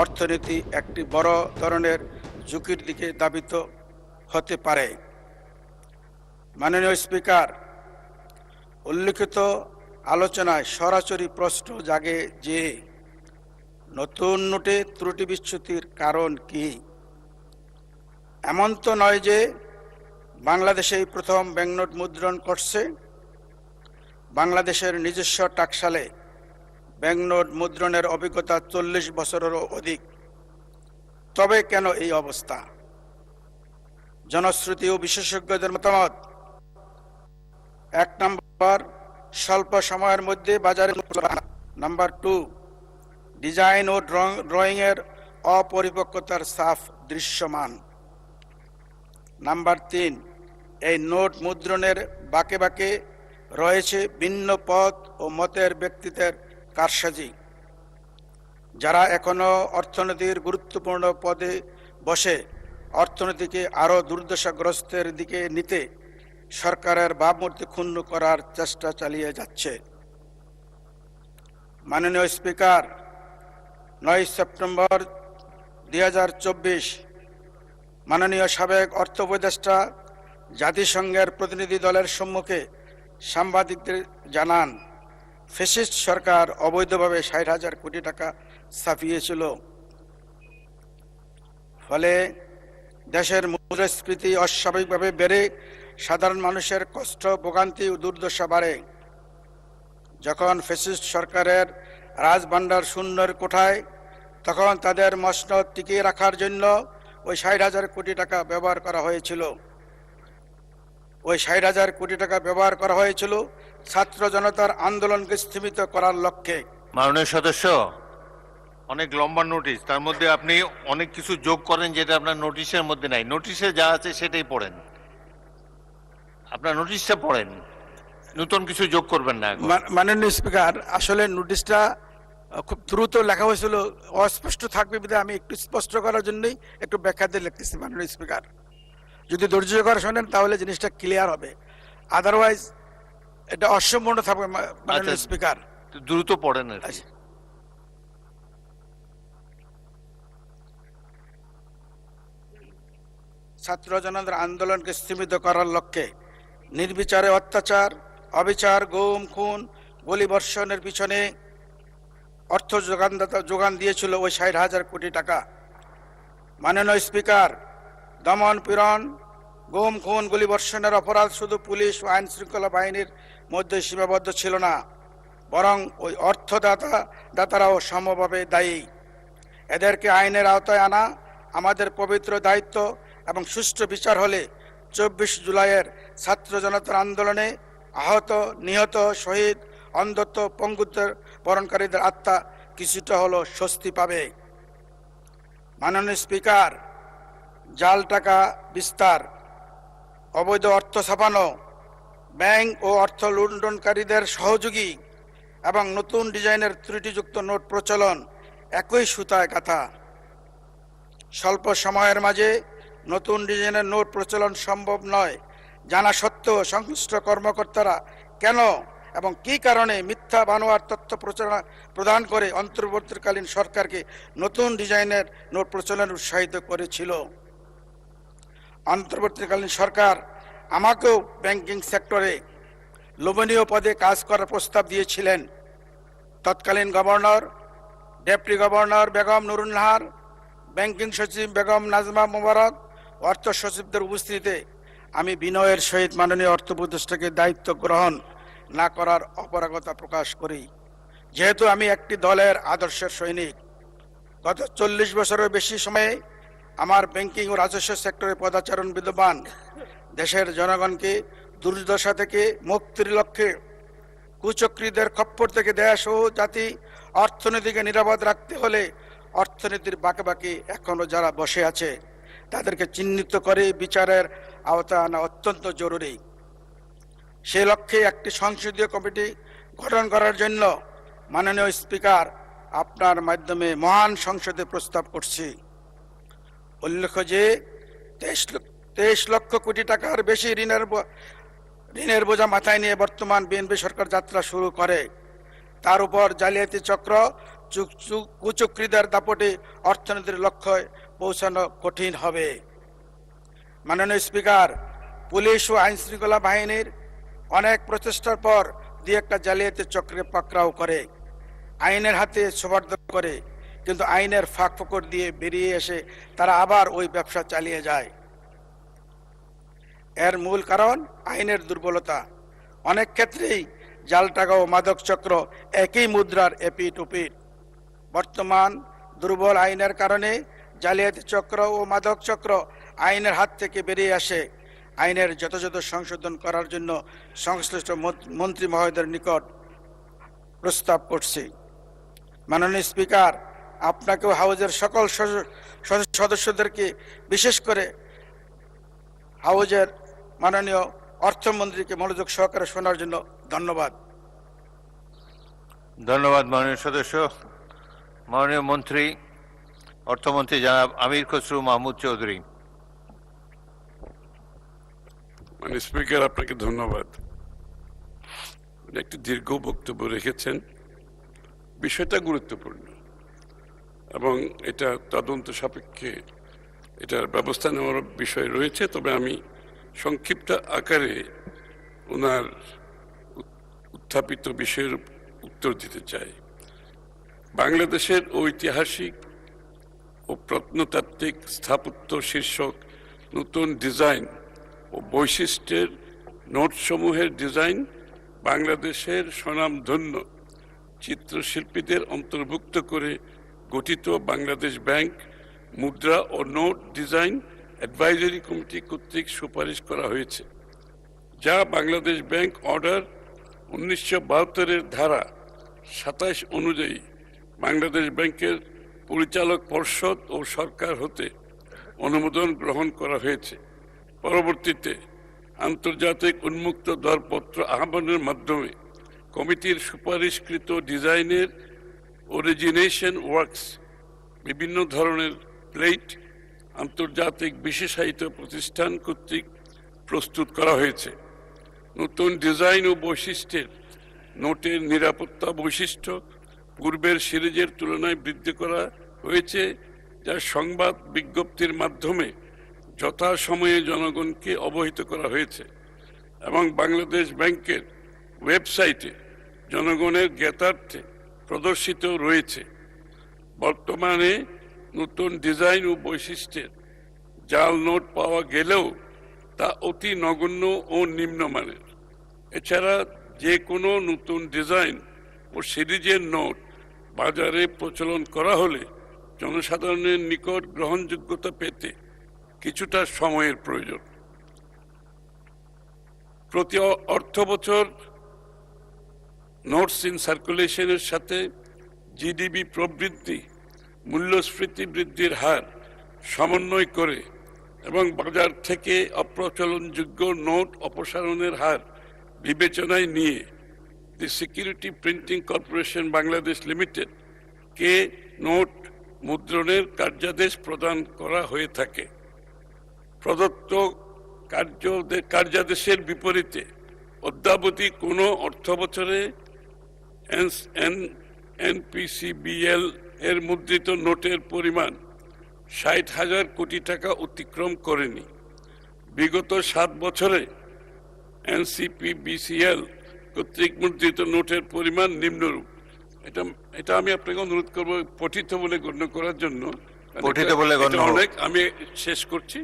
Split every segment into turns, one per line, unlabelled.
অর্থনীতি একটি বড় ধরনের ঝুঁকির দিকে ধাবিত হতে পারে। মাননীয় স্পিকার, উল্লিখিত আলোচনায় সরাসরি প্রশ্ন জাগে যে নতুন নোটে ত্রুটি বিচ্যুতির কারণ কি? এমন তো নয় যে বাংলাদেশেই প্রথম ব্যাংকনোট মুদ্রণ করছে। বাংলাদেশের নিজস্ব টাকশালে ব্যাংকনোট মুদ্রণের অভিজ্ঞতা 40 বছরেরও অধিক। তবে কেন এই অবস্থা? জনশ্রুতি ও বিশেষজ্ঞদের মতামত: 1 নম্বর, স্বল্প সময়ের মধ্যে বাজারে। নাম্বার 2, ডিজাইন ও ড্রয়িংয়ের অপরিপক্কতার ছাপ দৃশ্যমান। নাম্বার 3, এই নোট মুদ্রণের বাঁকে বাঁকে রয়েছে ভিন্ন পথ ও মতের ব্যক্তিত্বের কারসাজি। যারা এখনো অর্থনীতির গুরুত্বপূর্ণ পদে বসে অর্থনীতিকে আরও দুর্দশাগ্রস্তের দিকে নিতে সরকারের ভাবমূর্তি ক্ষুণ্ণ করার চেষ্টা চালিয়ে যাচ্ছে। মাননীয় স্পিকার, 9 সেপ্টেম্বর 2024 মাননীয় সাবেক অর্থ উপদেষ্টা জাতিসংঘের প্রতিনিধি দলের সম্মুখে সাংবাদিকদের জানান, ফ্যাসিস্ট সরকার অবৈধভাবে 60,000 কোটি টাকা ছাপিয়েছিল। ফলে দেশের মুদ্রাস্ফীতি অস্বাভাবিকভাবে বেড়ে সাধারণ মানুষের কষ্ট, ভোগান্তি ও দুর্দশা বাড়ে। যখন ফ্যাসিস্ট সরকারের রাজভাণ্ডার শূন্যের কোঠায়, তখন তাদের মসনদ টিকিয়ে রাখার জন্য ওই 60,000 কোটি টাকা ব্যবহার করা হয়েছিল। ওই 60,000 কোটি টাকা ব্যবহার করা হয়েছিল ছাত্র জনতার আন্দোলনকে স্থিমিত করার লক্ষ্যে।
মাননীয় সদস্য, অনেক লম্বা নোটিশ, তার মধ্যে আপনি অনেক কিছু যোগ করেন যেটা আপনার নোটিশের মধ্যে নাই। নোটিশে যা আছে সেটাই পড়েন, আপনার নোটিশটা পড়েন, নতুন কিছু যোগ করবেন না।
মাননীয় স্পিকার, আসলে নোটিশটা খুব দ্রুত লেখা হয়েছিল, অস্পষ্ট থাকবে বিধায় আমি একটু স্পষ্ট করার জন্যই একটু ব্যাখ্যা দিয়ে লিখতেছি। মাননীয় স্পিকার, যদি ধৈর্য করে শোনেন তাহলে জিনিসটা ক্লিয়ার হবে, আদারওয়াইজ এটা অসম্পূর্ণ থাকবে। মাননীয় স্পিকার,
দ্রুত পড়েন।
ছাত্র জনতার আন্দোলনকে স্থিমিত করার লক্ষ্যে নির্বিচারে অত্যাচার, অবিচার, গুম, খুন, গুলিবর্ষণের পিছনে অর্থ যোগান দিয়েছিল ওই 60,000 কোটি টাকা। মাননীয় স্পিকার, দমন পীড়ন, গুম, খুন, গুলিবর্ষণের অপরাধ শুধু পুলিশ ও আইন শৃঙ্খলা বাহিনীর মধ্যে সীমাবদ্ধ ছিল না, বরং ওই অর্থদাতারাও সমভাবে দায়ী। এদেরকে আইনের আওতায় আনা আমাদের পবিত্র দায়িত্ব এবং সুষ্ঠু বিচার হলে 24 জুলাইয়ের ছাত্র জনতার আন্দোলনে আহত, নিহত, শহীদ, অন্ধত্ব, পঙ্গুত্বের বরণকারীদের আত্মা কিছুটা হলো স্বস্তি পাবে। মাননীয় স্পিকার, জাল টাকা বিস্তার, অবৈধ অর্থ ছাপানো, ব্যাংক ও অর্থ লুণ্ঠনকারীদের সহযোগী এবং নতুন ডিজাইনের ত্রুটিযুক্ত নোট প্রচলন একই সুতায় গাঁথা। স্বল্প সময়ের মাঝে নতুন ডিজাইনের নোট প্রচলন সম্ভব নয় জানা সত্ত্বেও সংশ্লিষ্ট কর্মকর্তারা কেন এবং কী কারণে মিথ্যা বানোয়ার তথ্য প্রদান করে অন্তর্বর্তীকালীন সরকারকে নতুন ডিজাইনের নোট প্রচলনে উৎসাহিত করেছিল। অন্তর্বর্তীকালীন সরকার আমাকেও ব্যাংকিং সেক্টরে লোভনীয় পদে কাজ করার প্রস্তাব দিয়েছিলেন। তৎকালীন governor, deputy governor Begum Nurun Nahar, banking সচিব বেগম নাজমা মোবারক, অর্থ সচিবদের উপস্থিতিতে আমি বিনয়ের সহিত মাননীয় অর্থ উপদেষ্টাকে দায়িত্ব গ্রহণ না করার অপারগতা প্রকাশ করি। যেহেতু আমি একটি দলের আদর্শের সৈনিক, গত 40 বছরের বেশি সময়ে আমার ব্যাংকিং ও রাজস্ব সেক্টরে পদাচরণ বিদ্যমান। দেশের জনগণকে দুর্দশা থেকে মুক্তির লক্ষ্যে কুচক্রীদের খপ্পর থেকে দেশ ও জাতি অর্থনীতিকে নিরাপদ রাখতে হলে অর্থনীতির বাঁকে বাঁকে এখনো যারা বসে আছে তাদেরকে চিহ্নিত করে বিচারের আওতায় আনা অত্যন্ত জরুরি। সেই লক্ষ্যে একটি সংসদীয় কমিটি গঠন করার জন্য মাননীয় স্পিকার আপনার মাধ্যমে মহান সংসদে প্রস্তাব করছি। উল্লেখ্য যে 23 লক্ষ কোটি টাকার বেশি ঋণের বোঝা মাথায় নিয়ে বর্তমান বিএনপি সরকার যাত্রা শুরু করে। তার উপর জালিয়াতি চক্র কুচক্রীদের দাপটে অর্থনীতির লক্ষ্যে পৌঁছানো কঠিন হবে। মাননীয় স্পিকার, পুলিশ ও আইন শৃঙ্খলা বাহিনীর অনেক প্রচেষ্টার পর দুই একটা জালিয়াতি চক্রে পাকড়াও করে, আইনের হাতে সোপর্দ করে, কিন্তু আইনের ফাঁক ফোকর দিয়ে বেরিয়ে এসে তারা আবার ওই ব্যবসা চালিয়ে যায়। এর মূল কারণ আইনের দুর্বলতা। অনেক ক্ষেত্রেই জাল টাকা ও মাদক চক্র একই মুদ্রার এপিঠ ওপিঠ। বর্তমান দুর্বল আইনের কারণে জালিয়াতি চক্র ও মাদক চক্র আইনের হাত থেকে বেরিয়ে আসে। আইনের যথাযথ সংশোধন করার জন্য সংশ্লিষ্ট মন্ত্রী মহোদয়ের নিকট প্রস্তাব করছি। মাননীয় স্পিকার, আপনাকেও হাউজের সকল সদস্যদেরকে, বিশেষ করে হাউজের মাননীয় অর্থমন্ত্রীকে মনোযোগ সহকারে শোনার জন্য ধন্যবাদ।
ধন্যবাদ মাননীয় সদস্য। মাননীয় মন্ত্রী, অর্থমন্ত্রী জনাব আমির খসরু মাহমুদ চৌধুরী।
মানে স্পিকার, আপনাকে ধন্যবাদ। একটি দীর্ঘ বক্তব্য রেখেছেন। বিষয়টা গুরুত্বপূর্ণ এবং এটা তদন্ত সাপেক্ষে এটার ব্যবস্থা নেওয়ার বিষয় রয়েছে। তবে আমি সংক্ষিপ্ত আকারে ওনার উত্থাপিত বিষয়ের উত্তর দিতে চাই। বাংলাদেশের ঐতিহাসিক ও প্রত্নতাত্ত্বিক স্থাপত্য শীর্ষক নতুন ডিজাইন ও বৈশিষ্ট্যের নোটসমূহের ডিজাইন বাংলাদেশের স্বনামধন্য চিত্রশিল্পীদের অন্তর্ভুক্ত করে গঠিত বাংলাদেশ ব্যাংক মুদ্রা ও নোট ডিজাইন অ্যাডভাইজারি কমিটি কর্তৃক সুপারিশ করা হয়েছে, যা বাংলাদেশ ব্যাংক অর্ডার 1972-এর ধারা 27 অনুযায়ী বাংলাদেশ ব্যাংকের পরিচালক পর্ষদ ও সরকার হতে অনুমোদন গ্রহণ করা হয়েছে। পরবর্তীতে আন্তর্জাতিক উন্মুক্ত দরপত্র আহ্বানের মাধ্যমে কমিটির সুপারিশকৃত ডিজাইনের অরিজিনেশন ওয়ার্কস বিভিন্ন ধরনের প্লেট আন্তর্জাতিক বিশেষায়িত প্রতিষ্ঠান কর্তৃক প্রস্তুত করা হয়েছে। নতুন ডিজাইন ও বৈশিষ্ট্যের নোটের নিরাপত্তা বৈশিষ্ট্য পূর্বের সিরিজের তুলনায় বৃদ্ধি করা হয়েছে, যা সংবাদ বিজ্ঞপ্তির মাধ্যমে যথাসময়ে জনগণকে অবহিত করা হয়েছে এবং বাংলাদেশ ব্যাংকের ওয়েবসাইটে জনগণের জ্ঞাতার্থে প্রদর্শিত রয়েছে। বর্তমানে নতুন ডিজাইন ও বৈশিষ্ট্যের জাল নোট পাওয়া গেলেও তা অতি নগণ্য ও নিম্নমানের। এছাড়া যে কোনো নতুন ডিজাইন ও সিরিজের নোট বাজারে প্রচলন করা হলে জনসাধারণের নিকট গ্রহণযোগ্যতা পেতে কিছুটা সময়ের প্রয়োজন। প্রতি অর্থ বছর নোটস ইন সার্কুলেশনের সাথে জিডিপি প্রবৃদ্ধি, মূল্যস্ফীতি বৃদ্ধির হার সমন্বয় করে এবং বাজার থেকে অপ্রচলনযোগ্য নোট অপসারণের হার বিবেচনায় নিয়ে the security printing corporation Bangladesh limited কে নোট মুদ্রণের কার্যাদেশ প্রদান করা হয়ে থাকে। প্রদত্ত কার্যাদেশের বিপরীতে অদ্যাবধি কোনো অর্থ বছরে এনপিসিবিএল এর মুদ্রিত নোটের পরিমাণ 60,000 কোটি টাকা অতিক্রম করেনি। বিগত 7 বছরে এনসিপিবিসিএল কর্তৃক মুদ্রিত নোটের পরিমাণ নিম্নরূপ। এটা আমি আপনাকে অনুরোধ করব পঠিত বলে গণ্য করার জন্য।
পঠিত বলে গণ্য
অনেক। আমি শেষ করছি।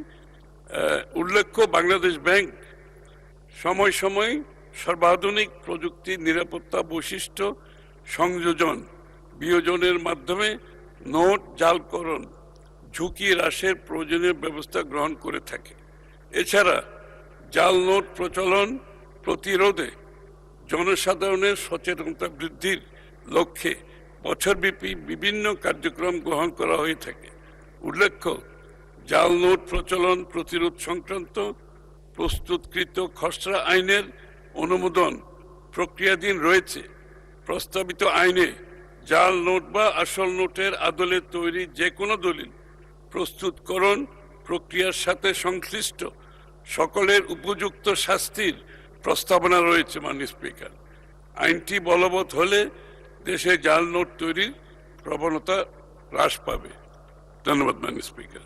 উল্লেখ্য, বাংলাদেশ ব্যাংক সময় সময় সর্বাধুনিক প্রযুক্তি, নিরাপত্তা বৈশিষ্ট্য সংযোজন বিয়োজনের মাধ্যমে নোট জালকরণ ঝুঁকি হ্রাসের প্রয়োজনীয় ব্যবস্থা গ্রহণ করে থাকে। এছাড়া জাল নোট প্রচলন প্রতিরোধে জনসাধারণের সচেতনতা বৃদ্ধির লক্ষ্যে বছরব্যাপী বিভিন্ন কার্যক্রম গ্রহণ করা হয়ে থাকে। উল্লেখ্য, জাল নোট প্রচলন প্রতিরোধ সংক্রান্ত প্রস্তুতকৃত খসড়া আইনের অনুমোদন প্রক্রিয়াধীন রয়েছে। প্রস্তাবিত আইনে জাল নোট বা আসল নোটের আদলে তৈরি যে কোনো দলিল প্রস্তুতকরণ প্রক্রিয়ার সাথে সংশ্লিষ্ট সকলের উপযুক্ত শাস্তির প্রস্তাবনা রয়েছে। মাননীয় স্পিকার, আইনটি বলবৎ হলে দেশে জাল নোট তৈরির প্রবণতা হ্রাস পাবে। ধন্যবাদ মাননীয় স্পিকার।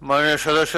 মাননীয় সদস্য